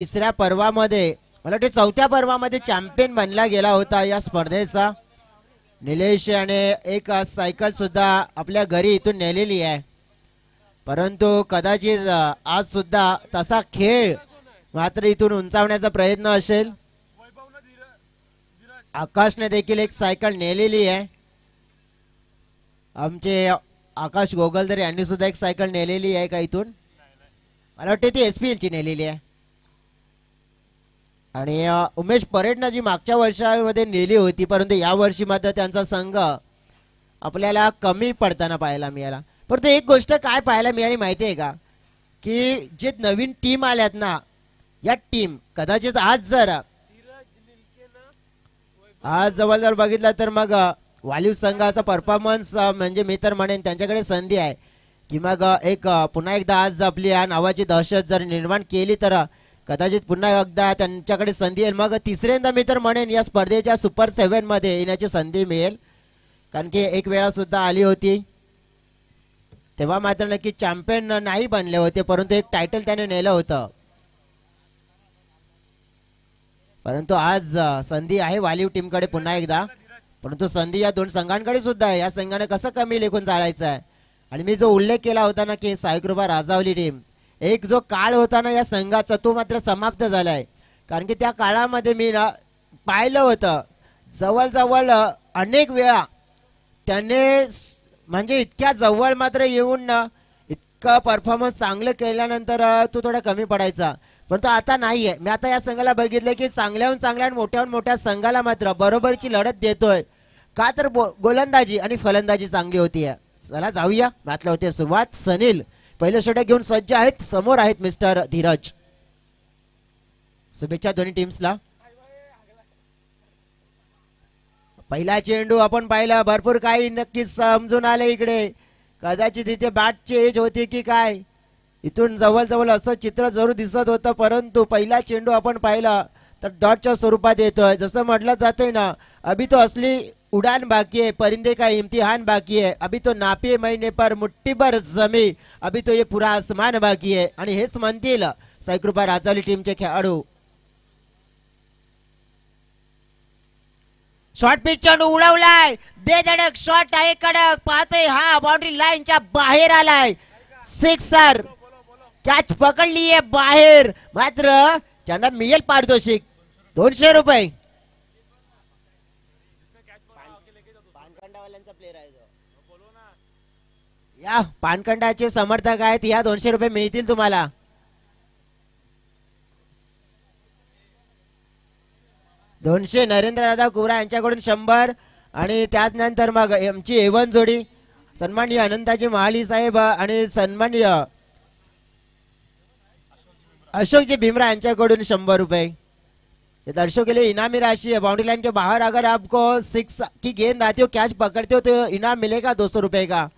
तिसऱ्या पर्वामध्ये मला वाटते चौथ्या पर्वामध्ये चॅम्पियन बनला गेला होता या स्पर्धेचा. निलेश याने एक सायकल सुद्धा आपल्या घरी इथून नेलेली आहे, परंतु कदाचित आज सुद्धा तसा खेळ मात्र इथून उंचावण्याचा प्रयत्न असेल. आकाशने देखील एक सायकल नेलेली आहे. आमचे आकाश गोगलदर यांनी सुद्धा एक सायकल नेलेली आहे का इथून, मला वाटते ती SPL ची नेलेली आहे. आणि उमेश परेडनं जी मागच्या वर्षामध्ये नेली होती, परंतु या वर्षी मात्र त्यांचा संघ आपल्याला कमी पडताना पाहायला मिळाला. परंतु एक गोष्ट काय पाहायला मिळाली माहिती आहे का, की जे नवीन टीम आल्यात ना, या टीम कदाचित आज जवळ जर बघितलं तर मग वालीव संघाचा परफॉर्मन्स म्हणजे मी तर म्हणेन त्यांच्याकडे संधी आहे की मग एक पुन्हा एकदा आज आपली या नावाची दहशत जर निर्माण केली तर कदाचित पुन्हा एकदा त्यांच्याकडे संधी येईल. मग तिसऱ्यांदा मी तर म्हणेन या स्पर्धेच्या सुपर 7 मध्ये येण्याची संधी मिळेल, कारण की एक वेळा सुद्धा आली होती तेव्हा मात्र नक्की चॅम्पियन नाही बनले होते, परंतु एक टायटल त्याने नेलं होतं. परंतु आज संधी आहे वालीव टीमकडे पुन्हा एकदा, परंतु संधी या दोन संघांकडे सुद्धा आहे. या संघाने कसं कमी लेखून चालायचं आहे. आणि मी जो उल्लेख केला होता ना की साईकृपा राजावली टीम, एक जो काळ होता ना या संघाचा तो मात्र समाप्त झालाय. कारण की त्या काळामध्ये मी ना पाहिलं होतं जवळजवळ अनेक वेळा त्याने म्हणजे इतक्या जवळ मात्र येऊन ना इतका परफॉर्मन्स चांगलं केल्यानंतर तो थोडा कमी पडायचा, परंतु आता नाहीये. मी आता या संघाला बघितलं की चांगल्याहून चांगल्या आणि मोठ्याहून मोठ्या संघाला मात्र बरोबरची लढत देतोय का, तर गोलंदाजी आणि फलंदाजी चांगली होती. चला जाऊया मॅचला होते सुरुवात. सनील पहिलं षटक घेऊन सज्ज आहेत, समोर आहेत मिस्टर धीरज. शुभेच्छा दोन्ही टीम्सला. पहिला चेंडू आपण पाहिला, भरपूर काही नक्कीच समजून आले इकडे. कदाचित इथे बॅटची एज होती की काय, इथून जवळजवळ असं चित्र जरूर दिसत होतं, परंतु पहिला चेंडू आपण पाहिला तर डॉटच्या स्वरूपात येतोय. जसं म्हटलं जाते ना, अभी तो असली उड़ान बाकी है, परिंदे का इम्तिहान बाकी है, अभी तो नापे महीने पर मुट्ठी भर जमी, अभी तो ये पूरा आसमान बाकी है. आणि हेच म्हणतील साईकृपा राजावली टीमचे खेळाडू. शॉर्ट पिच चेंडू उडवलाय, दे धडक शॉट आहे कडक, पाहतोय हा बाउंड्री लाईनच्या बाहेर आलाय. सिक्सर कॅच पकडली आहे बाहेर, मात्र त्यांना मिळेल पारितोषिक 200 रुपये. या पानखंडाचे समर्थक आहेत, या 200 रुपये मिळतील तुम्हाला. दोनशे नरेंद्र दादा कुवरा यांच्याकडून 100 आणि त्याच नंतर मग आमची एवन जोडी सन्माननीय अनंताजी महाली साहेब आणि सन्माननीय अशोकजी भीमरा यांच्याकडून 100 रुपये. ये दर्शकों के लिए इनामी राशि है. बाउंड्री लाइन के बाहर अगर आपको 6 की गेंद आती हो, कैच पकड़ते हो तो इनाम मिलेगा 200 रुपये का.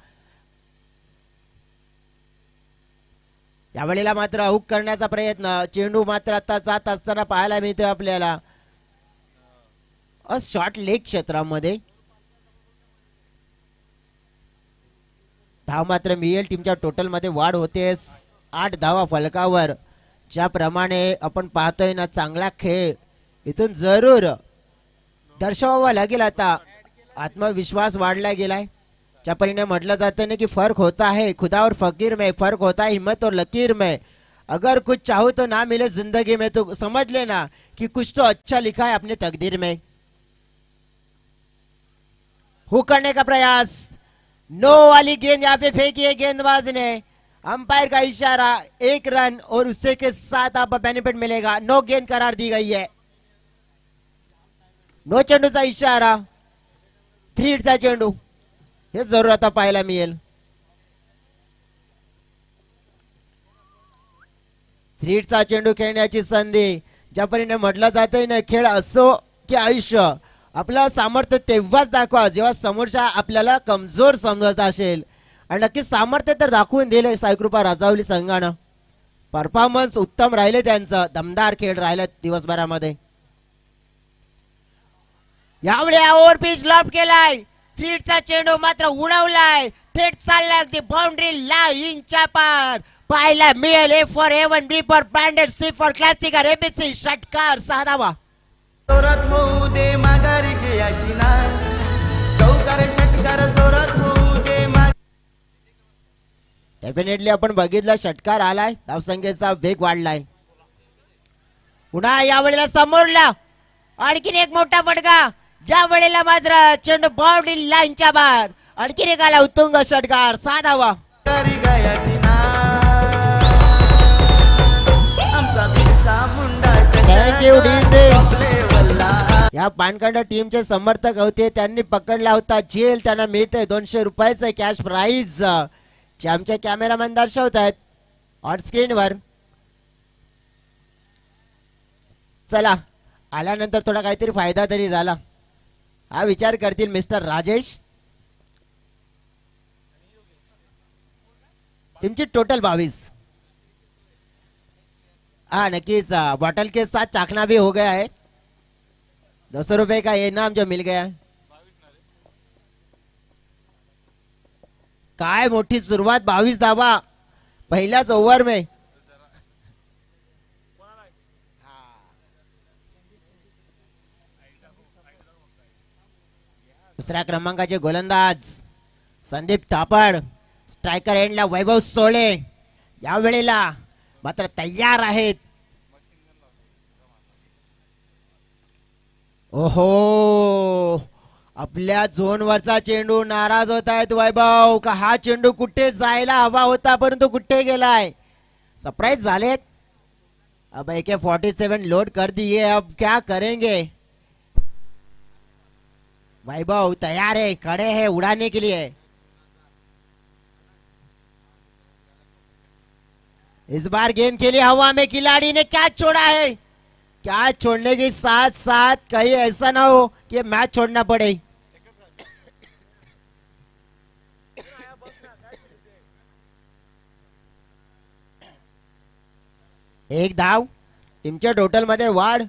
यावेळेला मात्र हुक करण्याचा प्रयत्न, चेंडू मात्र आता जात असताना पाहायला मिळतोय आपल्याला शॉर्ट लेग क्षेत्रामध्ये. धाव मात्र मिळेल, टीमच्या टोटल मध्ये वाढ होते 8 धावा फलकावर. ज्याप्रमाणे आपण पाहतोय ना चांगला खेळ इथून जरूर दर्शवावा लागेल. आता आत्मविश्वास वाढला गेलाय. ज्या परीने म्हटलं जातं ना की फर्क होता है खुदा और फकीर में, फर्क होता है हिम्मत और लकीर में. अगर कुछ चाहो तो ना मिले जिंदगी में तो समझ लेना कि कुछ तो अच्छा लिखा है अपने तकदीर में. हुक करने का प्रयास, नो वाली गेंद यहाँ पे फेंकी है गेंदबाज ने. अंपायर का इशारा, 1 रन और उससे के साथ आपको बेनिफिट मिलेगा. नो गेंद करार दी गई है. नो चेंडूचा इशारा, 3 हिटचा चेंडू हे जरूर आता पाहायला मिळेल. 3 हिटचा चेंडू खेळण्याची संधी. ज्या परीने म्हटलं जातंय ना, खेळ असो की आयुष्य, आपलं सामर्थ्य तेव्हाच दाखवा जेव्हा समोरच्या आपल्याला कमजोर समजत असेल. आणि नक्कीच सामर्थ्य तर दाखवून दिले साईकृपा राजावली संघानं. परफॉर्मन्स उत्तम राहिले त्यांचं, दमदार खेळ राहिले दिवसभरामध्ये. यावेळी ओव्हर पिच लॉफ्ट केलाय, फील्डचा चेंडू मात्र उडवलाय, थेट चाललाय अगदी बाउंड्री लाईनच्या पार. पाहायला मिळेल. A for A1, B for branded, C for classic, ABC षटकार 6 धावा. जोरात होऊ दे माघारी घ्यायची ना, चौकार षटकार जोरात होऊ दे. डेफिनेटली आपण बघितलं षटकार आलाय, धावसंख्येचा वेग वाढलाय. पुन्हा या वेळेला समोरला आणखीन एक मोठा फटका. या वेळेला मात्र चेंडू बाउंड्री लाईनच्या बाहेर. आणखीन एक आला उत्तुंग षटकार 6 धावा. Thank you DJ. या पानखंड टीमचे समर्थक होते, त्यांनी पकडला होता जेल. त्यांना मिळते 200 रुपयाचं कॅश प्राइज जे आमचे कॅमेरामॅन दर्शवत आहेत ऑन स्क्रीन वर. चला आल्यानंतर थोडा काहीतरी फायदा तरी झाला हा विचार करतील मिस्टर राजेश. टीमची टोटल 22. हाँ नक्कीच. बॉटल के साथ चाकना भी हो गया है. 200 रुपए का इनाम जो मिल गया है. काय मोठी सुरुवात. 22 धावा पहिल्याच ओव्हर में. दुसऱ्या क्रमांकाचे गोलंदाज संदीप थापड. स्ट्रायकर एंडला वैभव सोळे या वेळेला मात्र तयार आहेत. ओहो आपल्या झोनवरचा चेंडू. नाराज होत आहेत वैभव का हा चेंडू कुठे जायला हवा होता परंतु कुठे गेलाय. सरप्राइज झालेत. अब AK-47 लोड कर दिए, अब क्या करेंगे. वैभव तैयार है, खड़े हैं उड़ाने के लिए. इस बार गेंद के लिए हवा में खिलाड़ी ने क्या छोड़ा है. क्या छोड़ने के साथ साथ कहीं ऐसा ना हो कि मैच छोड़ना पड़े. एक धाव. टीमच्या टोटल मध्ये वाढ.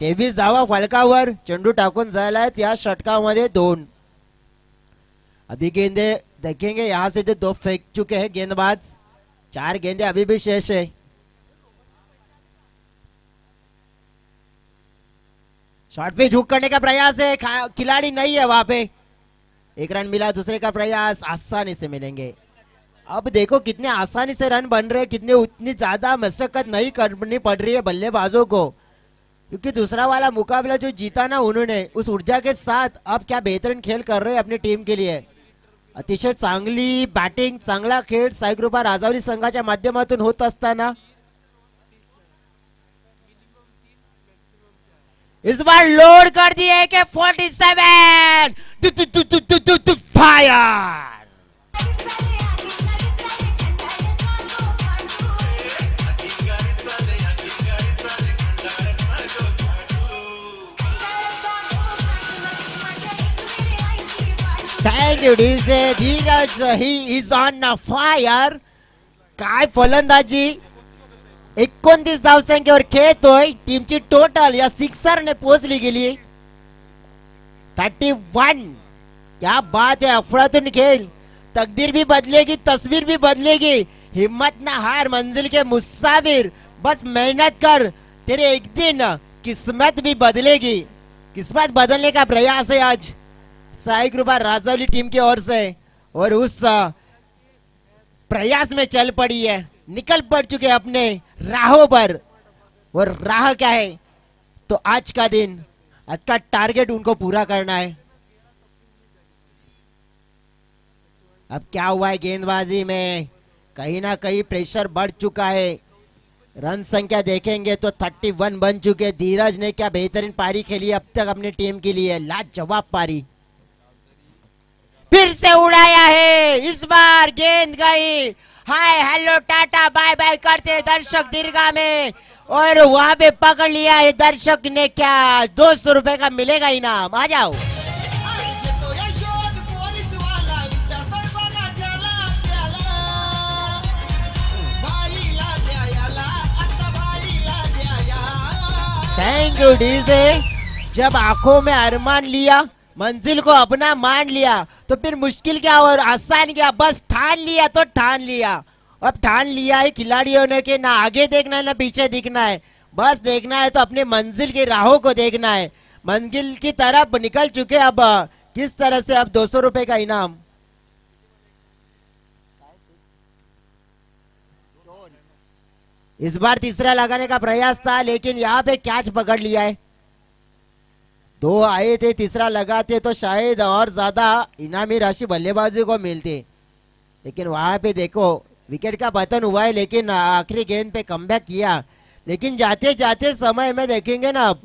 23 धावा फलकावर. चेंडू टाकून झालाय या षटकामध्ये 2. अभी गेंदे देखेंगे यहां से 2 फेंक चुके हैं गेंदबाज. 4 गेंदे अभी भी शेष है. शॉट पे झुक करने का प्रयास है, खिलाड़ी नहीं है वहां पे. 1 रन मिला. दूसरे का प्रयास आसानी से मिलेंगे. अब देखो कितने आसानी से रन बन रहे, कितने उतनी ज्यादा मशक्कत नहीं करनी पड़ रही है बल्लेबाजों को, क्योंकि दूसरा वाला मुकाबला जो जीता ना उन्होंने, उस ऊर्जा के साथ अब क्या बेहतरीन खेल कर रहे हैं अपनी टीम के लिए. अतिशय चांगली बॅटिंग, चांगला खेळ साईकृपा राजावली संघाच्या माध्यमातून होत असताना इस बार लोड कर दिए AK-47. Fire. Thank you DJ. Dheeraj he is on fire. काय फलंदाजी. 29 धावसंख्येवर खेळतोय. टीमची टोटल या सिक्सरने पोहोचली गेली 31. क्या बात है. अफड़ातून खेल. तकदीर भी बदलेगी, तस्वीर भी बदलेगी. हिम्मत ना हार, मंजिल के मुसाफिर. बस मेहनत कर, तेरे एक दिन किस्मत भी बदलेगी. किस्मत बदलने का प्रयास है आज साई कृपा राजावली टीम की ओर से, और उस प्रयास में चल पड़ी है. निकल पड़ चुके अपने राहों पर. और राह क्या है तो आज का दिन, आज का टारगेट उनको पूरा करना है. अब क्या हुआ है गेंदबाजी में, कहीं ना कहीं प्रेशर बढ़ चुका है. रन संख्या देखेंगे तो 31 बन चुके. धीरज ने क्या बेहतरीन पारी खेली अब तक अपनी टीम के लिए. लाजवाब पारी. फिर से उड़ाया है. इस बार गेंद गई. Hi hello tata bye bye करते दर्शक दीर्घा में, और वहां पे पकड़ लिया है दर्शक ने. क्या 200 रुपए का मिलेगा इनाम. आ जाओ. Thank you DJ. जब आंखों में अरमान लिया, मंजिल को अपना मान लिया, तो फिर मुश्किल क्या और आसान क्या. बस ठान लिया तो ठान लिया. अब ठान लिया है खिलाड़ियों ने कि ना आगे देखना है ना पीछे दिखना है, बस देखना है तो अपनी मंजिल की राहों को देखना है। मंजिल की तरफ निकल चुके अब किस तरह से अब 200 रुपए का इनाम। इस बार तीसरा लगाने का प्रयास था लेकिन यहाँ पे कैच पकड़ लिया है। 2 आए थे, तीसरा लगाते तो शायद और ज्यादा इनामी राशि बल्लेबाजी को मिलती, लेकिन वहां पे देखो विकेट का पतन हुआ है लेकिन आखिरी गेंद पे कमबैक किया। लेकिन जाते जाते समय में देखेंगे ना अब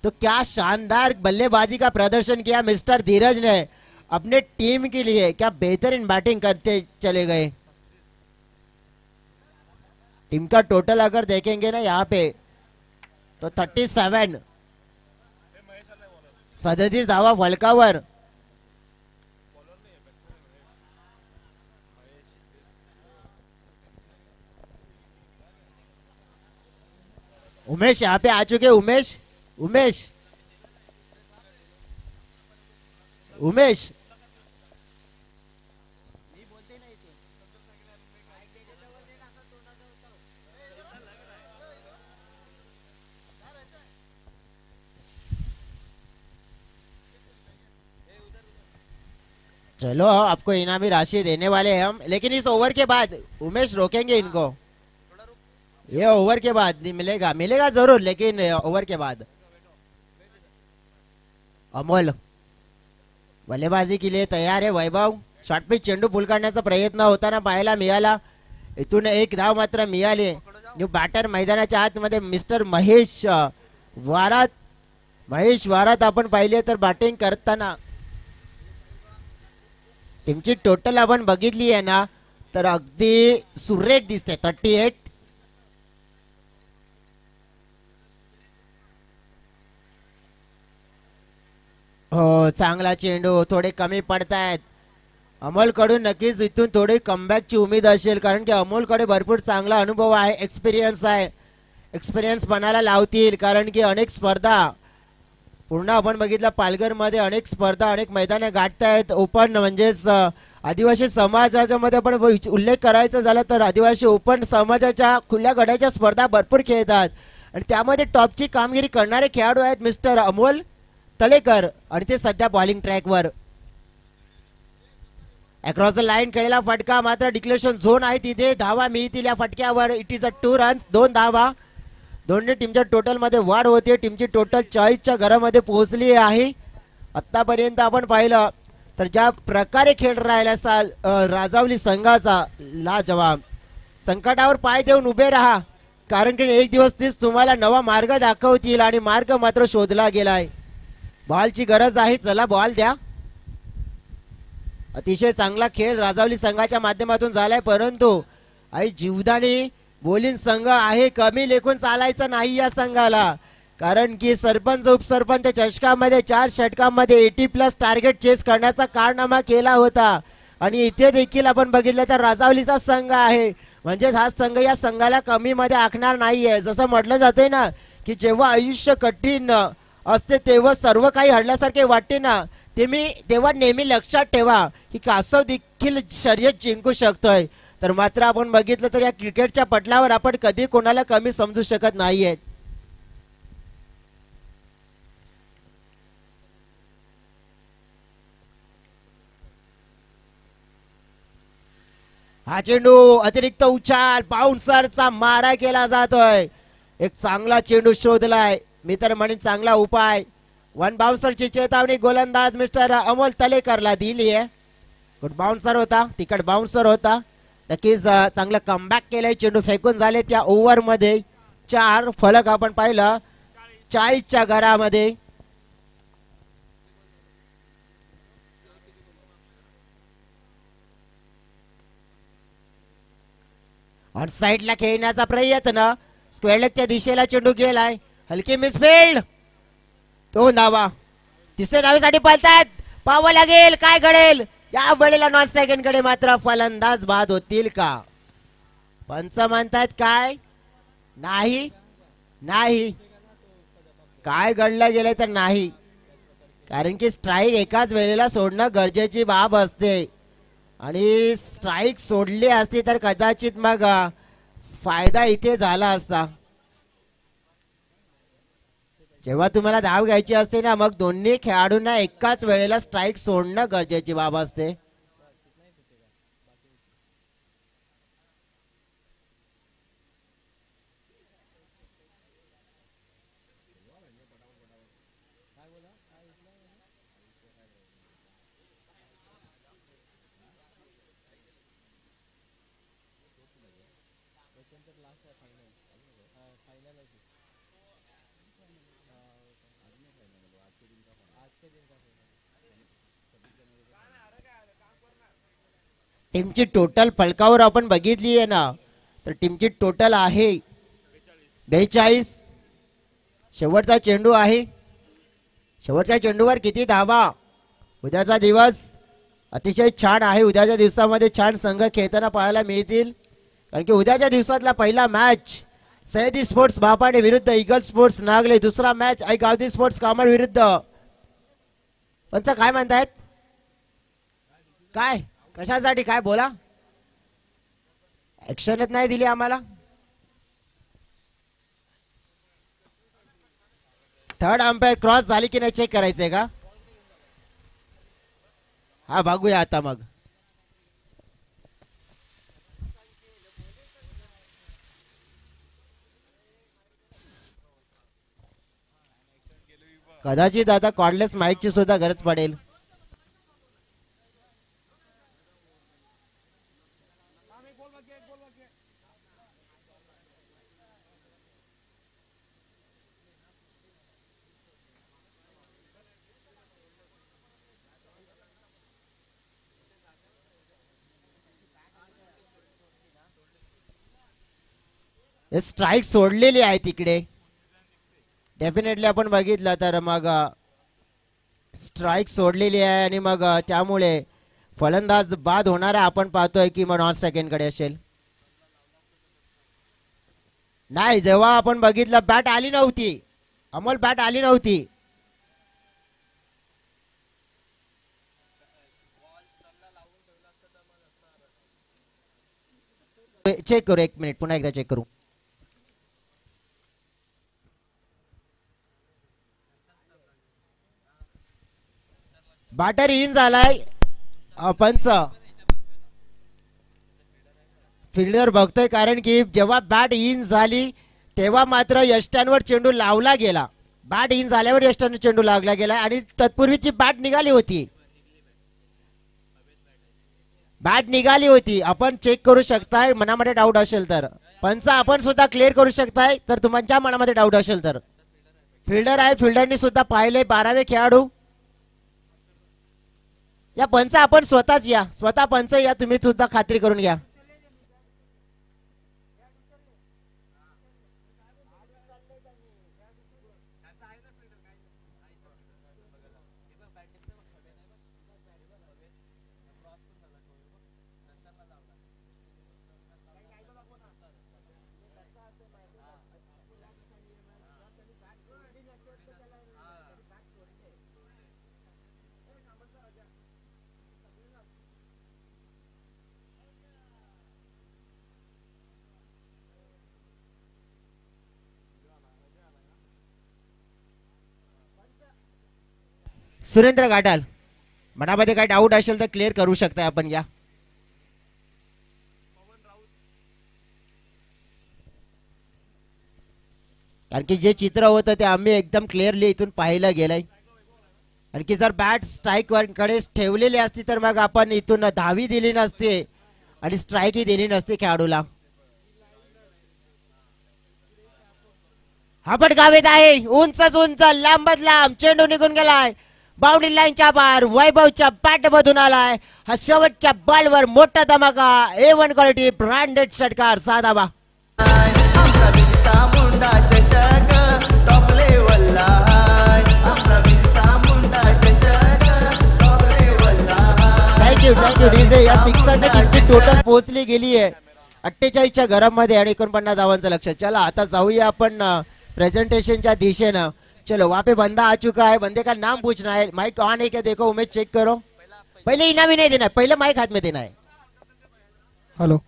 तो क्या शानदार बल्लेबाजी का प्रदर्शन किया मिस्टर धीरज ने अपने टीम के लिए, क्या बेहतरीन बैटिंग करते चले गए। टीम का टोटल अगर देखेंगे ना यहाँ पे तो 37, 37 धावा फलकावर। उमेश यहाँ पे आ चुके। उमेश उमेश उमेश चलो आपको इनामी राशि देने वाले हैं हम, लेकिन इस ओवर के बाद उमेश रोकेंगे इनको। ये ओवर के बाद नहीं मिलेगा, मिलेगा जरूर लेकिन ओवर के बाद। अमोल बल्लेबाजी के लिए तयार आहे। वैभव शॉर्ट पिच चेंडू पुल काढण्याचा प्रयत्न होताना पाहायला मिळाला, इथून एक धाव मात्र मिळाली। न्यू बॅटर मैदानाच्या आतमध्ये मिस्टर महेश वारात, महेश वारात आपण पाहिले तर बॅटिंग करताना टीमची टोटल आपण बघितली आहे ना तर अगदी सुरेख दिसते। 38 हो, चांगला चेंडू, थोडे कमी पडतायत। अमोल कडून नक्कीच इथून थोडी कमबॅकची उमेद असेल कारण की अमोल कडे भरपूर चांगला अनुभव आहे, एक्सपिरियन्स आहे। एक्सपिरियन्स पणाला लावतील कारण की अनेक स्पर्धा पूर्ण आपण बघितलं पालघर मध्ये अनेक स्पर्धा अनेक मैदाने गाठतायत। ओपन म्हणजेच आदिवासी समाजाच्या मध्ये पण उल्लेख करायचा झाला तर आदिवासी ओपन समाजाच्या खुल्या गड्याच्या स्पर्धा भरपूर खेळतात आणि त्यामध्ये टॉपची कामगिरी करणारे खेळाडू आहेत मिस्टर अमोल तलेकर आणि ते सध्या बॉलिंग ट्रॅकवर। अक्रॉस द लाईन केलेला फटका मात्र डिक्लेरेशन झोन आहे तिथे धावा मिळतील या फटक्यावर। इट इज अ 2 रन्स, 2 धावा। दोन्ही टीमच्या टोटल मध्ये वाढ होते, टीमची टोटल 40 च्या घरामध्ये पोहोचली आहे। आतापर्यंत आपण पाहिलं तर ज्या प्रकारे खेळ राहिला राजावली संघाचा लाजवाब। संकटावर पाय देऊन उभे राहा कारण की एक दिवस तीच तुम्हाला नवा मार्ग दाखवतील आणि मार्ग मात्र शोधला गेलाय। बॉलची गरज आहे, चला बॉल द्या। अतिशय चांगला खेळ राजावली संघाच्या माध्यमातून झालाय परंतु आई जीवदानी बोलिंग संघ आहे, कमी लेखून चालायचं नाही या संघाला कारण की सरपंच उपसरपंच चषकामध्ये 4 षटकांमध्ये 80+ टार्गेट चेस करण्याचा कारनामा केला होता आणि इथे देखील आपण बघितलं तर राजावलीचा संघ आहे म्हणजे हा संघ या संघाला कमी मध्ये आखणार नाहीये। जसं म्हटलं जाते ना की जेव्हा आयुष्य कठीण असते तेव्हा सर्व काही हरल्यासारखे वाटते ना, तेव्हा नेहमी लक्षात ठेवा की कासव देखील शर्यत जिंकू शकतोय। तर मात्र आपण बघितलं तर या क्रिकेटच्या पटलावर आपण कधी कोणाला कमी समजू शकत नाहीये। हा चेंडू अतिरिक्त उछाल बाउन्सरचा मारा केला जातोय। एक चांगला चेंडू शोधलाय मी तर म्हणेन चांगला उपाय। 1 बाउन्सरची चेतावणी गोलंदाज मिस्टर अमोल तलेकरला दिली आहे। गुड बाउन्सर होता, तिकड बाउन्सर होता, नक्कीच चांगलं कमबॅक केलंय। चेंडू फेकून झाले त्या ओव्हर मध्ये 4 फलक आपण पाहिलं 40 च्या घरामध्ये। ऑन साइडला खेळण्याचा प्रयत्न, स्क्वेअर लेगच्या दिशेला चेंडू गेलाय, हलकी मिसफील्ड, 2 धावा। तिसऱ्या धावेसाठी पळतात, पाहावं लागेल काय घडेल या वेळेला। नॉन सेकंड कडे मात्र फलंदाज बाद होतील का? पंच म्हणतात काय नाही नाही, काय घडलं गेलं तर नाही कारण की स्ट्राइक एकाच वेळेला सोडणं गरजेची बाब असते। आणि स्ट्राईक सोडली असती तर कदाचित मग फायदा इथे झाला असता. जेव्हा तुम्हाला धाव घ्यायची असते ना मग दोन्ही खेळाडूंना एकाच वेळेला स्ट्राईक सोडणं गरजेची बाब असते. टीमची टोटल फलकावर आपण बघितली आहे ना तर टीमची टोटल आहे 42. शेवटचा चेंडू आहे. शेवटच्या चेंडूवर किती धावा. उद्याचा दिवस अतिशय छान आहे. उद्याच्या दिवसामध्ये छान संघ खेळताना पाहायला मिळतील कारण की उद्याच्या दिवसातला पहिला मॅच सह्याद्री स्पोर्ट्स बापाणे विरुद्ध ईगल स्पोर्ट्स नागले. दुसरा मॅच गावठी स्पोर्ट्स कामड विरुद्ध. पंच काय म्हणतायत. काय कशासाठी काय बोला. ऍक्शनच नाही दिली आम्हाला. थर्ड अंपायर क्रॉस झाली की नाही चेक करायचंय का. हा बघूया आता मग. कदाचित आता कॉर्डलेस माईकची सुद्धा गरज पडेल. स्ट्राईक सोडलेली आहे तिकडे. डेफिनेटली आपण बघितलं तर मग स्ट्राईक सोडलेली आहे आणि मग त्यामुळे फलंदाज बाद होणारा आपण पाहतोय की मग नॉन सेकंड कडे असेल. नाही जेव्हा आपण बघितलं बॅट आली नव्हती. अमोल बॅट आली नव्हती. चेक करू. एक मिनिट पुन्हा एकदा चेक करू. बॅटर इन झालाय. पंच फिल्डर बघतोय कारण की जेव्हा बॅट इन झाली तेव्हा मात्र यष्ट्यांवर चेंडू लावला गेला. बॅट इन झाल्यावर यष्ट्यांवर चेंडू लावला गेला आणि तत्पूर्वीची बॅट निघाली होती. बॅट निघाली होती. आपण चेक करू शकताय मनामध्ये डाऊट असेल तर. पंच आपण सुद्धा क्लिअर करू शकताय तर तुमच्या मनामध्ये डाऊट असेल तर. फिल्डर आहे. फिल्डरनी सुद्धा पाहिले 12वे खेळाडू. या पंच आपण स्वतःच या. स्वतः पंच या. तुम्ही सुद्धा खात्री करून घ्या. सुरेंद्र गाठाल मनामध्ये काय डाऊट असेल तर क्लिअर करू शकताय आपण या. कारण की जे चित्र होतं ते आम्ही एकदम क्लिअरली इथून पाहिलं गेलंय. कारण की जर बॅट स्ट्राईक कडे ठेवलेली असती तर मग आपण इथून धावी दिली नसते आणि स्ट्राईकही दिली नसते खेळाडूला. हा पण गावेत आहे. उंचच उंच लांबच लांब चेंडू निघून गेलाय. बाउंड्री लाईनच्या बाहेर वैभवच्या बॅट मधून आलाय. हा शेवटच्या बॉलवर मोठा धमाका. A1 क्वालिटी ब्रँडेड षटकार साधा बा. आमचा बिरसा मुंडा चषक टॉप लेवलला आहे. आमचा बिरसा मुंडा चषक टॉप लेवलला आहे. Thank you DJ. या 600 टीमची टोटल पोहोचली गेली आहे 48च्या घरामध्ये आणि 49 धावांचं लक्ष. चला आता जाऊया आपण प्रेजेंटेशनच्या दिशेनं. चलो वहाँ पे बंदा आ चुका है. बंदे का नाम पूछना है. माइक ऑन है क्या देखो उमेश चेक करो. पहले इनाम ही नहीं देना है, पहले माइक हाथ में देना है। हेलो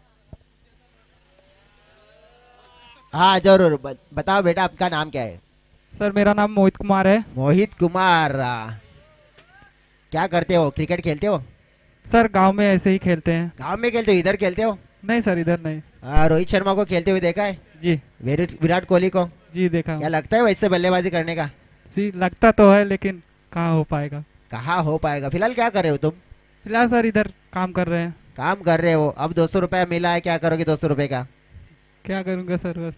हाँ जरूर बताओ बेटा, आपका नाम क्या है? सर, मेरा नाम मोहित कुमार है। मोहित कुमार, क्या करते हो? क्रिकेट खेलते हो? सर, गांव में ऐसे ही खेलते हैं। गांव में खेलते हो? इधर खेलते हो? नहीं सर, इधर नहीं। रोहित शर्मा को खेलते हुए देखा है? जी विराट कोहली को? जी देखा क्या हूँ। लगता है वैसे बल्लेबाजी करने का? जी लगता तो है, लेकिन कहाँ हो पाएगा। कहाँ हो पाएगा? फिलहाल क्या कर रहे हो तुम? फिलहाल सर इधर काम कर रहे हैं। काम कर रहे हो? अब 200 रुपया मिला है, क्या करोगे 200 रुपए का? क्या करूँगा सर, बस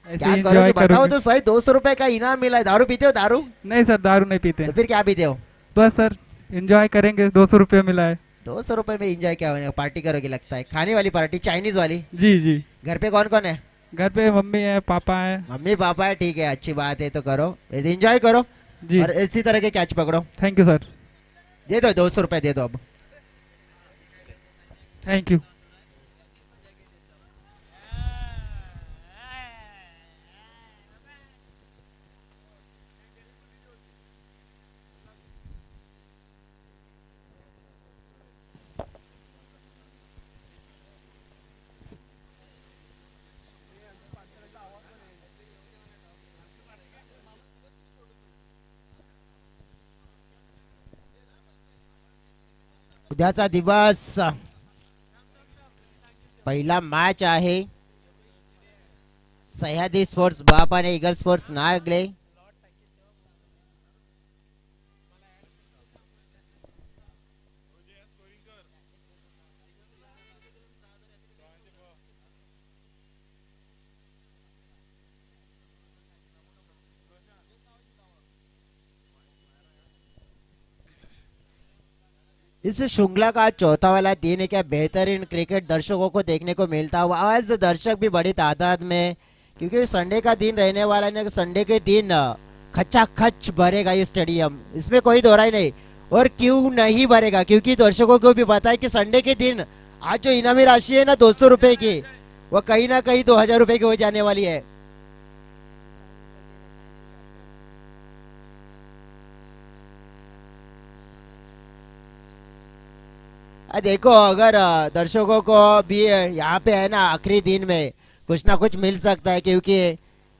ऐसे क्या ही करोगे enjoy बताओ करूँगा। तो सही। 200 रुपए का इनाम मिला है। दारू पीते हो? दारू नहीं सर, दारू नहीं पीते तो हैं। फिर क्या पीते हो? बस सर एंजॉय करेंगे, 200 रुपये मिला है। 200 रुपए में एंजॉय क्या होने? पार्टी करोगे लगता है, खाने वाली पार्टी, चाइनीज वाली। जी जी। घर पे कौन कौन है? घर पे मम्मी है, पापा है। मम्मी पापा है, ठीक है, अच्छी बात है, तो करो, एंजॉय करो जी और इसी तरह के कैच पकड़ो। Thank you sir. दे दो 200 रुपए दे दो अब। Thank you. उद्याचा दिवस पहिला मॅच आहे सह्याद्री स्पोर्ट्स बाप आणि ईगल स्पोर्ट्स नागले। इस श्रृंखला का चौथा वाला दिन है। क्या बेहतरीन क्रिकेट दर्शकों को देखने को मिलता हुआ। आज दर्शक भी बड़ी तादाद में, क्योंकि संडे का दिन रहने वाला है। संडे के दिन खचाखच भरेगा ये स्टेडियम, इसमें कोई दोहराई नहीं। और क्यों नहीं भरेगा? क्योंकि दर्शकों को भी पता है कि संडे के दिन आज जो इनामी राशि है ना 200 रुपए की, वो कहीं ना कहीं 2000 रुपए की हो जाने वाली है। देखो, अगर दर्शकों को भी यहाँ पे है ना आखिरी दिन में कुछ ना कुछ मिल सकता है, क्योंकि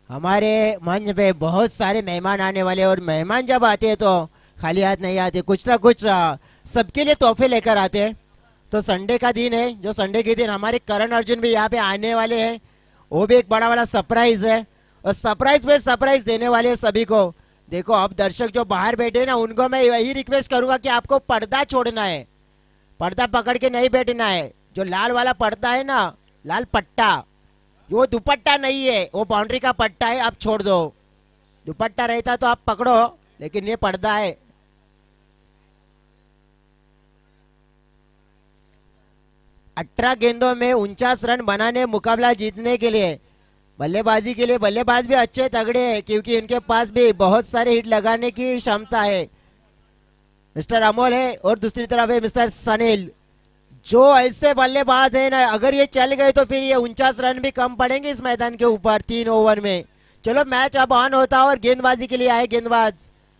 हमारे मंच पे बहुत सारे मेहमान आने वाले हैं। और मेहमान जब आते हैं तो खाली हाथ नहीं आते, कुछ ना कुछ सबके लिए तोहफे लेकर आते हैं। तो संडे का दिन है, जो संडे के दिन हमारे करण अर्जुन भी यहाँ पे आने वाले हैं, वो भी एक बड़ा वाला सरप्राइज है। और सरप्राइज पे सरप्राइज देने वाले हैं सभी को। देखो, अब दर्शक जो बाहर बैठे हैं ना, उनको मैं यही रिक्वेस्ट करूंगा कि आपको पर्दा छोड़ना है, पर्दा पकड़ के नहीं बैठना है। जो लाल वाला पर्दा है ना, लाल पट्टा, वो दुपट्टा नहीं है, वो बाउंड्री का पट्टा है, आप छोड़ दो। दुपट्टा रहता तो आप पकड़ो, लेकिन ये पर्दा है। अठारह गेंदों में 49 रन बनाने, मुकाबला जीतने के लिए, बल्लेबाजी के लिए बल्लेबाज भी अच्छे तगड़े हैं, क्योंकि इनके पास भी बहुत सारे हिट लगाने की क्षमता है। मिस्टर अमोल है और दूसरी तरफ है मिस्टर सनील। जो ऐसे बल्लेबाज है ना, अगर ये चल गए तो फिर ये 49 रन भी कम पड़ेंगे इस मैदान के ऊपर 3 ओवर में। चलो, मैच अब ऑन होता है और गेंदबाजी के लिए आए गेंदबाज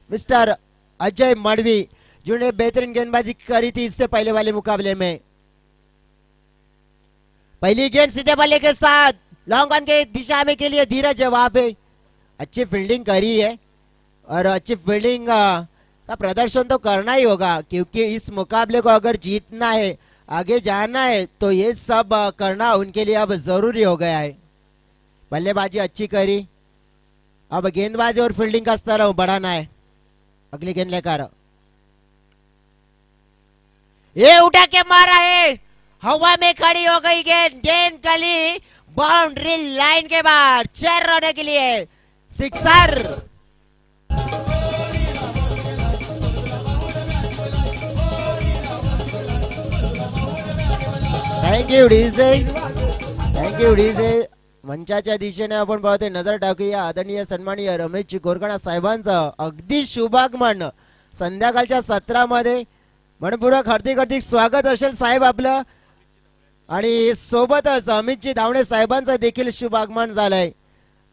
मिस्टर अजय मड़वी, जिन्होंने बेहतरीन गेंदबाजी करी थी इससे पहले वाले मुकाबले में। पहली गेंद सीधे बल्ले के साथ लॉन्ग ऑन के दिशा में के लिए धीरज जवाब है। अच्छी फील्डिंग करी है और अच्छी फील्डिंग का प्रदर्शन तो करना ही होगा, क्योंकि इस मुकाबले को अगर जीतना है, आगे जाना है, तो ये सब करना उनके लिए अब जरूरी हो गया है। बल्लेबाजी अच्छी करी, अब गेंदबाजी और फील्डिंग का स्तर बढ़ाना है। अगली गेंद लेकर ये उठा के मारा है, हवा में खड़ी हो गई गेंद, गेंद गली बाउंड्री लाइन के बाहर, 4 रन के लिए sixer. Thank you DJ, thank you DJ. मंचाच्या दिशेने आपण पाहतोय, नजर टाकूया आदरणीय सन्माननीय रमेश गोरगणा साहेबांचं अगदी शुभागमन संध्याकाळच्या सत्रामध्ये। मनपूर्वक हार्दिक हार्दिक स्वागत असेल साहेब आपलं, आणि सोबतच अमितजी धावणे साहेबांचं देखील शुभागमन झालंय।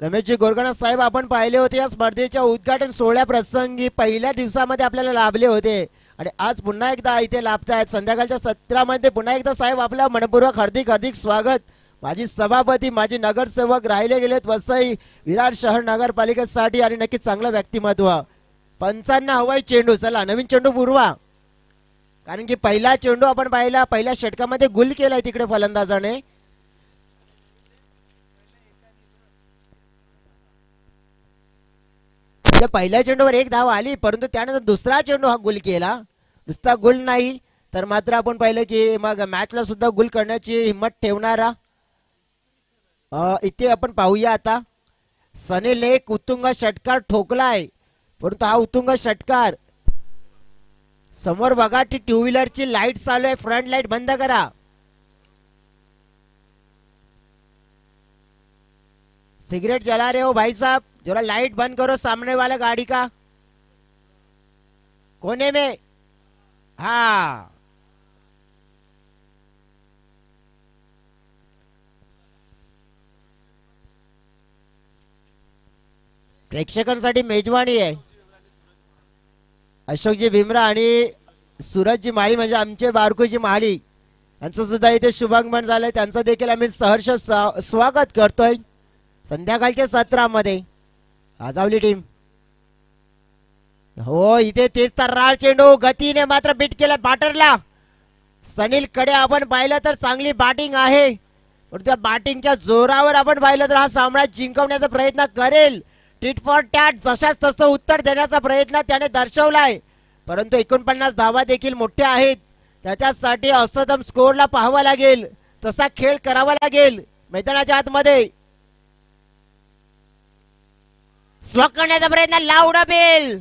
रमेशजी गोरगणा साहेब आपण पाहिले होते या स्पर्धेच्या उद्घाटन सोहळ्या प्रसंगी, पहिल्या दिवसामध्ये आपल्याला लाभले होते आणि आज पुन्हा एकदा इथे लाभतायत संध्याकाळच्या सत्रामध्ये पुन्हा एकदा साहेब आपल्या मनपूर्वक हार्दिक हार्दिक स्वागत. माझी सभापती माझे नगरसेवक राहिले गेलेत वसई विरार शहर नगरपालिकेसाठी आणि नक्कीच चांगलं व्यक्तिमत्व. पंचांना हवाय चेंडू. चला नवीन चेंडू पुरवा, कारण की पहिला चेंडू आपण पाहिला पहिल्या षटकामध्ये गुल केलाय तिकडे फलंदाजाने. पहिल्या चेंडूवर एक धाव आली, परंतु त्यानंतर दुसरा चेंडू हा गुल केला. नुसता गुल नाही तर मात्र आपण पाहिलं की मग मॅचला सुद्धा गुल करण्याची हिंमत ठेवणारा इथे आपण पाहूया. आता सनीलने एक उत्तुंग षटकार ठोकलाय, परंतु हा उत्तुंग षटकार समोर बघा ती टू व्हीलरची लाईट चालू आहे. फ्रंट लाईट बंद करा. सिगरेट जला रहे हो भाई साहब, जरा लाइट बंद करो सामने वाला गाड़ी का कोने में. हा प्रेक्षकांसाठी मेजवानी आहे. अशोकजी भीमरा आणि सूरजजी माळी म्हणजे आमचे बारकोजी माळी यांचं सुद्धा इथे शुभागमन झालंय. त्यांचं देखील आम्ही सहर्ष स्वागत करतोय संध्याकाळच्या सत्रामध्ये. राजावली टीम हो इथे तेच तर राळ चेंडू गतीने मात्र बीट केला बॅटरला. सनील कडे आपण पाहिलं तर चांगली बॅटिंग आहे, पण त्या बॅटिंगच्या जोरावर आपण पाहिलं तर हा सामना जिंकवण्याचा प्रयत्न करेल. टिट फॉर टॅट जशाच तसं उत्तर देण्याचा प्रयत्न त्याने दर्शवलाय, परंतु 49 धावा देखील मोठ्या आहेत. त्याच्यासाठी असदम स्कोरला पाहावा लागेल, तसा खेळ करावा लागेल. मैदानाच्या आतमध्ये स्लॉक करण्याचा प्रयत्न लाऊड बेल,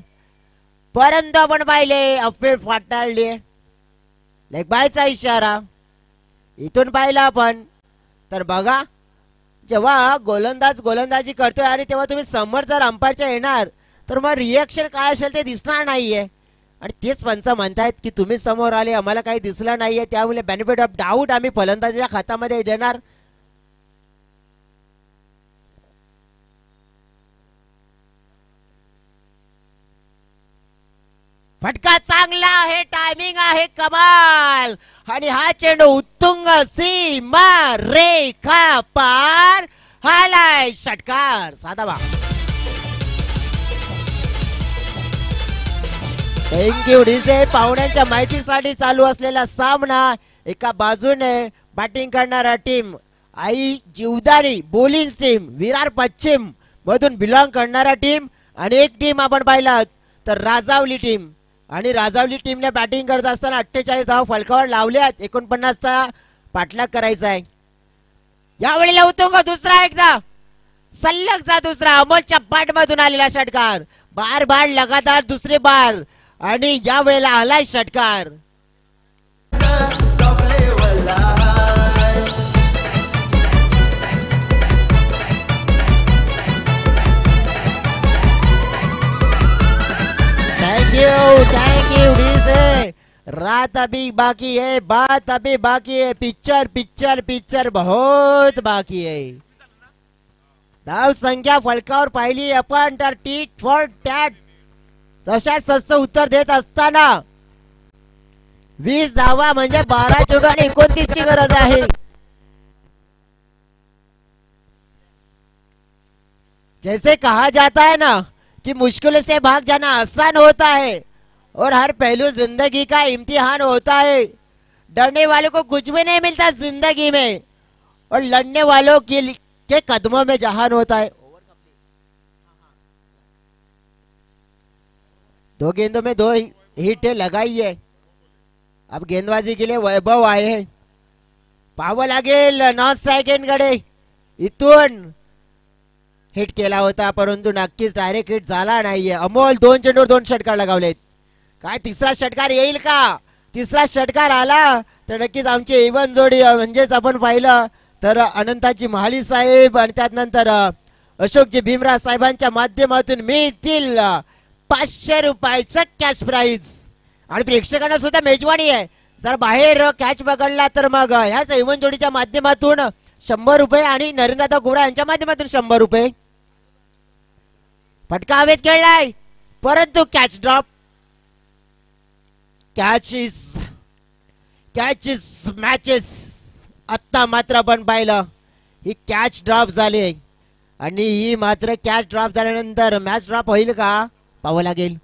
परंतु आपण पाहिले अफवे फाटाळली. लेग बायचा इशारा इथून पाहिला आपण तर बघा जेव्हा गोलंदाज गोलंदाजी करतोय आणि तेव्हा तुम्ही समोर जर अंपायरच्या येणार तर मग रिएक्शन काय असेल ते दिसणार नाहीये. आणि तेच पंच म्हणतायत की तुम्ही समोर आले आम्हाला काही दिसलं नाहीये, त्यामुळे बेनिफिट ऑफ डाऊट आम्ही फलंदाजीच्या खात्यामध्ये देणार. फटका चांगला आहे, टायमिंग आहे कमाल, आणि हा चेंडू उत्तुंग सीमा रेखा पार हालाय षटकार साधावा. Thank you DJ. पाहुण्यांच्या माहितीसाठी चालू असलेला सामना एका बाजूने बॅटिंग करणारा टीम आई जीवदारी बोलिंग टीम विरार पश्चिम मधून बिलॉंग करणारा टीम, आणि एक टीम आपण पाहिलात तर राजावली टीम. आणि राजावली टीमने बॅटिंग करत असताना 48 धावा फलकावर लावल्यात. 49चा पाठलाग करायचा आहे. यावेळी उत्तुंग दुसरा एकदा सल्लगचा दुसरा अमोलच्या पाठ मधून आलेला षटकार. बार बार लगातार दुसरे बार, आणि या वेळेला आलाय षटकार. Thank you DJ. रात अभी बाकी है, बात अभी बाकी है, पिक्चर पिक्चर पिक्चर बहुत बाकी है. धाव संख्या फलकावर पाहिली आपण तर टीट फॉर टॅट तशाच तसं उत्तर देत असताना 20 धावा म्हणजे 12 चेंडू आणि 29 ची गरज आहे. जैसे कहा जाता है ना कि मुश्किल से भाग जाना आसान होता है और हर पहलू जिंदगी का इम्तिहान होता है. डरने वालों को कुछ भी नहीं मिलता जिंदगी में, और लड़ने वालों के कदमों में जहान होता है. 2 गेंदों में 2 हिट लगाई है. अब गेंदबाजी के लिए वैभव आए हैं. पाहावं लागेल 9 सेकंड कडे. इथून हिट केला होता परंतु नक्कीच डायरेक्ट हिट झाला नाहीये. अमोल 2 चेंडूवर 2 षटकार लगावलेत. काय तिसरा षटकार येईल का? तिसरा षटकार आला तर नक्कीच आमची इवन जोडी म्हणजेच आपण पाहिलं तर अनंताजी महाली साहेब आणि त्यानंतर अशोकजी भीमराव साहेबांच्या माध्यमातून मिळतील 500 रुपयाचं कॅश प्राइज. आणि प्रेक्षकांना सुद्धा मेजवानी आहे. जर बाहेर कॅच पकडला तर मग ह्याच इवन जोडीच्या माध्यमातून 100 रुपये आणि नरेंद्रदादा गोरा यांच्या माध्यमातून 100 रुपये. फटका हवेत खेळलाय परंतु कॅच ड्रॉप. Catches matches. आत्ता मात्र आपण पाहिलं ही कॅच ड्रॉप झाली आणि ही मात्र कॅच ड्रॉप झाल्यानंतर मॅच ड्रॉप होईल का पाहावं लागेल.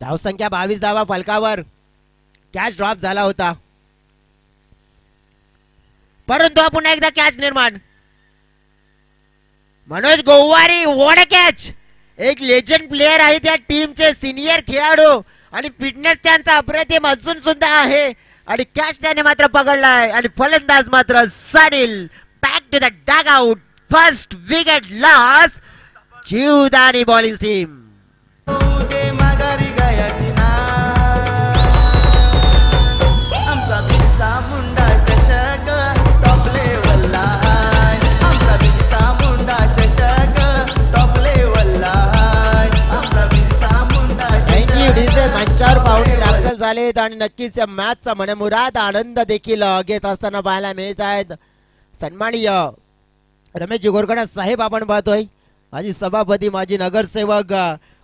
धावसंख्या 22 धावा फलकावर. कॅच ड्रॉप झाला होता परंतु पुन्हा एकदा कॅच निर्माण. Manoj Gowari what a catch. एक लेजंड प्लेयर आहे त्या टीमचे, सिनियर खेळाडू आणि फिटनेस त्यांचा अप्रतिम अजून सुद्धा आहे आणि कॅच त्याने मात्र पकडलाय आणि फलंदाज मात्र साडिल. Back to the dugout. First wicket loss. जीवदानी बॉलिंग टीम. माघारी गयाची ना आमचा बिरसा मुंडा चषक टॉप लेवलला. आमचा बिरसा मुंडा चषक टॉप लेवलला. आमचा बिरसा मुंडा थँक्यू डीजे. मंचावर पाहुणे दाखल झालेत आणि नक्कीच या मॅचचा मनमुराद आनंद देखील घेत असताना पाहायला मिळत आहेत. सन्माननीय रमेश गोरगडा साहेब आपण पाहतोय, माजी सभापती, माजी नगरसेवक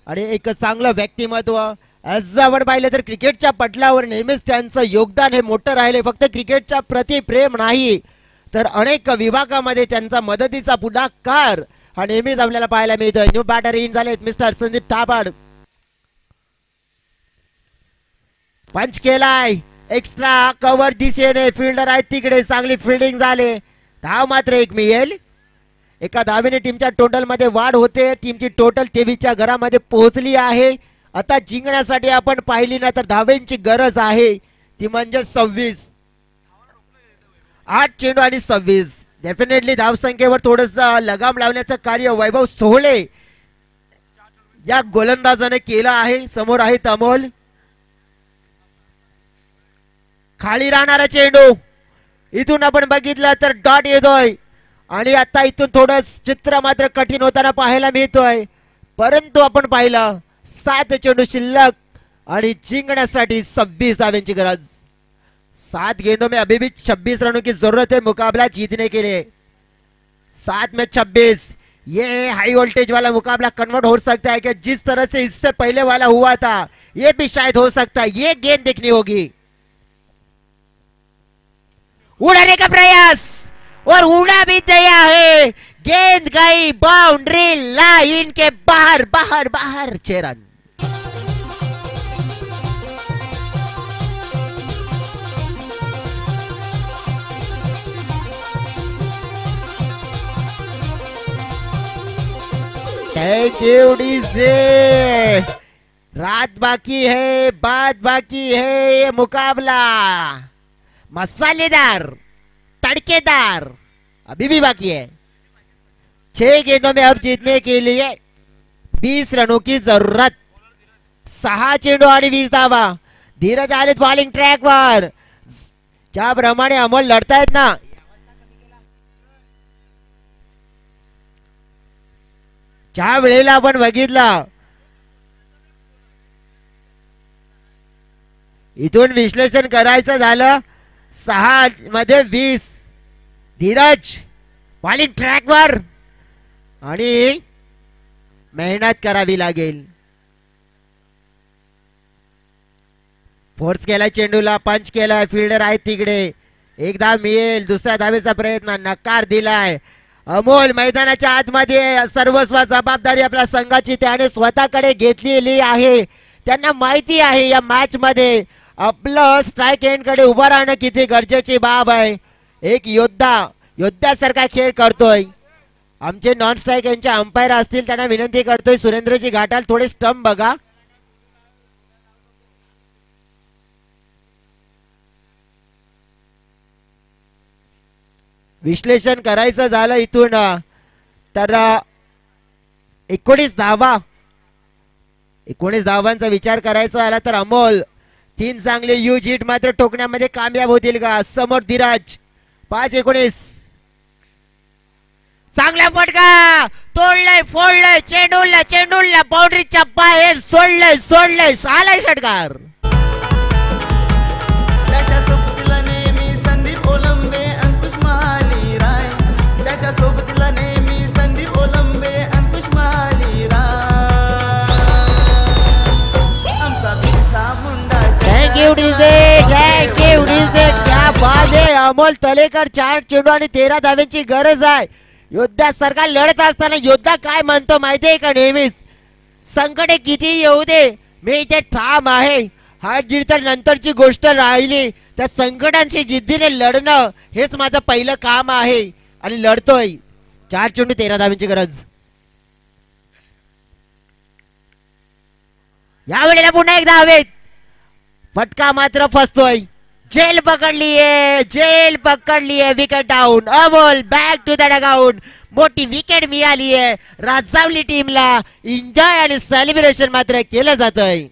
आणि एक चांगलं व्यक्तिमत्व. आज आपण पाहिलं तर क्रिकेटच्या पटलावर नेहमीच त्यांचं योगदान हे मोठं राहिले. फक्त क्रिकेटच्या प्रति प्रेम नाही तर अनेक विभागामध्ये त्यांचा मदतीचा पुढाकार हा नेहमीच आपल्याला पाहायला मिळतोय. न्यू बॅटर इन झालेत मिस्टर संदीप थापाड. पंच केलाय. एक्स्ट्रा कव्हर दिशेने फिल्डर आहेत तिकडे. चांगली फिल्डिंग झाले. धाव मात्र एक मिळेल. एका धावेने टीमच्या टोटल मध्ये वाढ होते. टीमची टोटल 23च्या घरामध्ये पोहोचली आहे. आता जिंकण्यासाठी आपण पाहिली ना तर धावेंची गरज आहे ती म्हणजे 26. 8 चेंडू आणि 26. डेफिनेटली धावसंख्येवर थोडस लगाम लावण्याचं कार्य वैभव सोहळे या गोलंदाजाने केलं आहे. समोर आहेत अमोल. खाली राहणारा चेंडू इथून आपण बघितलं तर डॉट येतोय आणि आता इथून थोडं चित्र मात्र कठीण होताना पाहायला मिळतोय. परंतु आपण पाहिलं 7 चेंडू शिल्लक आणि जिंकण्यासाठी 26 धाव्यांची गरज. 7 गेंदों में अभी भी 26 रनों की जरूरत है मुकाबला जीतने के लिए. 7 में 26. ये हाई वोल्टेज वाला मुकाबला कन्वर्ट हो सकता है कि जिस तरह से इससे पहले वाला हुआ था ये भी शायद हो सकता है. ये गेंद देखनी होगी. उड़ाने का प्रयास और उड़ा भी दिया है. गेंद गई बाउंड्री लाइन के बाहर. बाहर बाहर 6 रन. Thank you DJ. रात बाकी है, बात बाकी है. ये मुकाबला मसालेदार, तड़केदार अभी भी बाकी है. 6 गेंदों में अब जीतने के लिए 20 रनों की जरूरत. 6 चेंडू आणि 20 धावा. धीरज आलेत बॉलिंग ट्रॅक वर. ज्याप्रमाणे अमोल लढतायत ना ज्या वेळेला आपण बघितलं इथून विश्लेषण करायचं झालं 6 मध्ये 20. धीरज बॉलिंग ट्रॅक वर आणि मेहनत करावी लागेल. फोर्स केला चेंडूला. पंच केलाय. फिल्डर आहे तिकडे. एक धाव मिळेल. दुसऱ्या धावेचा प्रयत्न नकार दिलाय. अमोल मैदानाच्या आतमध्ये. सर्वस्व जबाबदारी आपल्या संघाची त्याने स्वतःकडे घेतलेली आहे. त्यांना माहिती आहे या मॅच मध्ये आपलं स्ट्राइक एंड कडे उभं राहणं किती गरजेची बाब आहे. एक योद्ध्यासारखा खेळ करतोय. आमचे नॉन स्ट्राइक यांचे अंपायर असतील त्यांना विनंती करतोय सुरेंद्रजी घाटाल थोडे स्टंप बघा. विश्लेषण करायचं झालं इथून तर 19 धावा. 19 धावांचा विचार करायचा झाला तर अमोल 3 चांगले यूज हिट मात्र ठोकण्यामध्ये कामयाब होतील का. समोर धीरज. 5-19. चांगला फटका. तोडलंय, फोडलंय. चेंडूला बाउंड्रीच्या बाहेर सोडलंय. आलाय षटकार. त्याच्या सोबतीला नेहमी अमोल तलेकर 4 चेंडू आणि 13 धाव्यांची गरज आहे. योद्ध्यासारखा लढत असताना योद्धा काय म्हणतो माहितीये का, नेहमीच संकटे किती येऊ दे मी इथे ठाम आहे. हार जीत तर नंतरची गोष्ट राहिली, त्या संकटांशी जिद्दीने लढणं हेच माझं पहिलं काम आहे आणि लढतोय. 4 चेंडू 13 धाव्यांची गरज. यावेळेला पुन्हा एकदा हवेत, फटका मात्र फसतोय. जेल पकडलीये, wicket down. Amol back to the dugout. मोठी विकेट मिळाली आहे राजावली टीमला. एन्जॉय आणि सेलिब्रेशन मात्र केलं जातंय.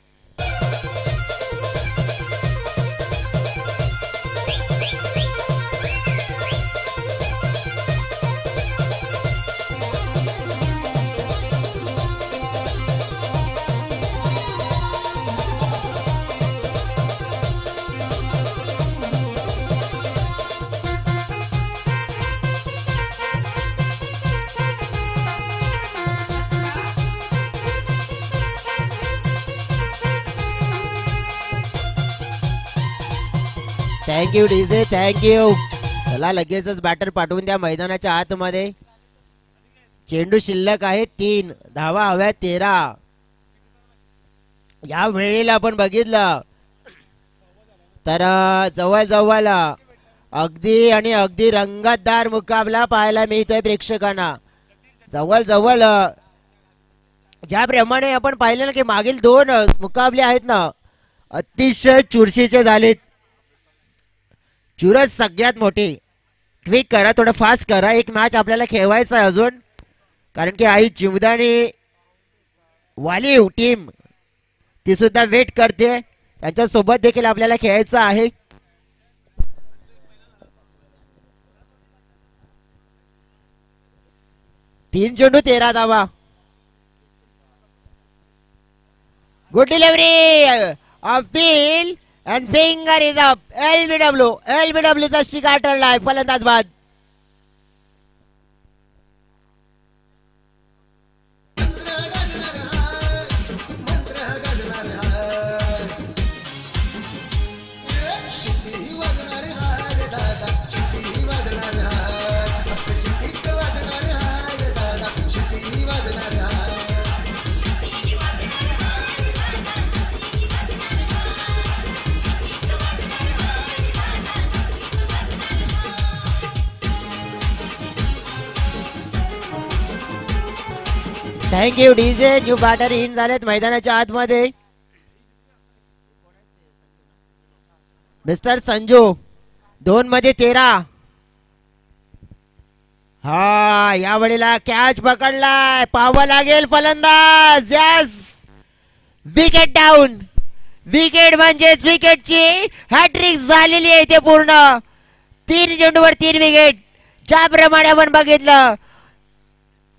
Thank you DJ, thank you. चला लगेचच बॅटर पाठवून द्या मैदानाच्या आतमध्ये. चेंडू शिल्लक आहे 3, धावा हव्या 13. या वेळेला आपण बघितलं तर जवळ अगदी आणि अगदी रंगतदार मुकाबला पाहायला मिळतोय प्रेक्षकांना. जवळ ज्याप्रमाणे आपण पाहिलं ना की मागील 2 मुकाबले आहेत ना अतिशय चुरशीचे झालेत. चुरस सगळ्यात मोठी. क्विक करा, थोडं फास्ट करा. एक मॅच आपल्याला खेळवायचा आहे अजून, कारण की आई चिवदाणी वालीव टीम ती सुद्धा वेट करते. त्यांच्या सोबत देखील आपल्याला खेळायचं आहे. तीन चेंडू 13 धावा. Good delivery, appeal and finger is up. LBW चा शिकार ठरलाय. फलंदाज बाद. Thank you DJ. New batter in झालेत मैदानाच्या आतमध्ये. मिस्टर संजू 2 मध्ये 13. हा या वेळेला कॅच पकडलाय. पाहावं लागेल फलंदाज. Yes, wicket down. विकेट म्हणजेच विकेटची हॅट्रिक झालेली आहे ते पूर्ण. 3 चेंडूवर 3 विकेट. ज्याप्रमाणे आपण बघितलं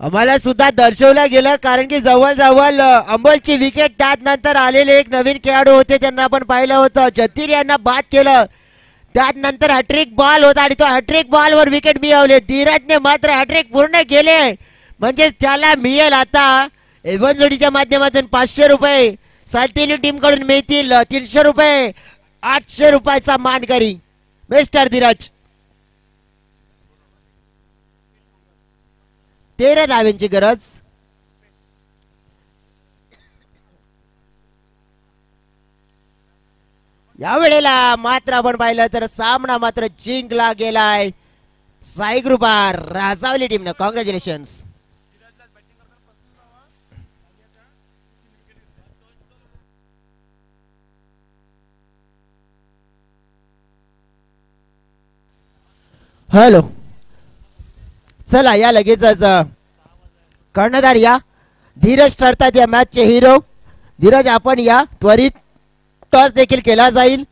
आम्हाला सुद्धा दर्शवलं गेलं, कारण की जवळ अंबोलची विकेट त्यानंतर आलेले एक नवीन खेळाडू होते त्यांना आपण पाहिलं होतं. जतीर यांना बाद केलं. त्यानंतर हॅट्रिक बॉल होता आणि तो हॅट्रिक बॉलवर विकेट मिळवले. धीरजने मात्र हॅट्रिक पूर्ण केले, म्हणजे त्याला मिळेल आता एवन जोडीच्या माध्यमातून 500 रुपये. साल्टिनी टीम कडून मिळतील 300 रुपये. 800 रुपयाचा मानकरी मिस्टर धीरज. 13 धाव्यांची गरज. या वेळेला मात्र आपण पाहिलं तर सामना मात्र जिंकला गेलाय साई ग्रुपा राजावली टीमनं. कॉंग्रॅच्युलेशन्स. हॅलो, चला या लगेचच कर्णधार या. धीरज ठरतात या मॅचचे हिरो. धीरज आपण या. त्वरित टॉस देखील केला जाईल.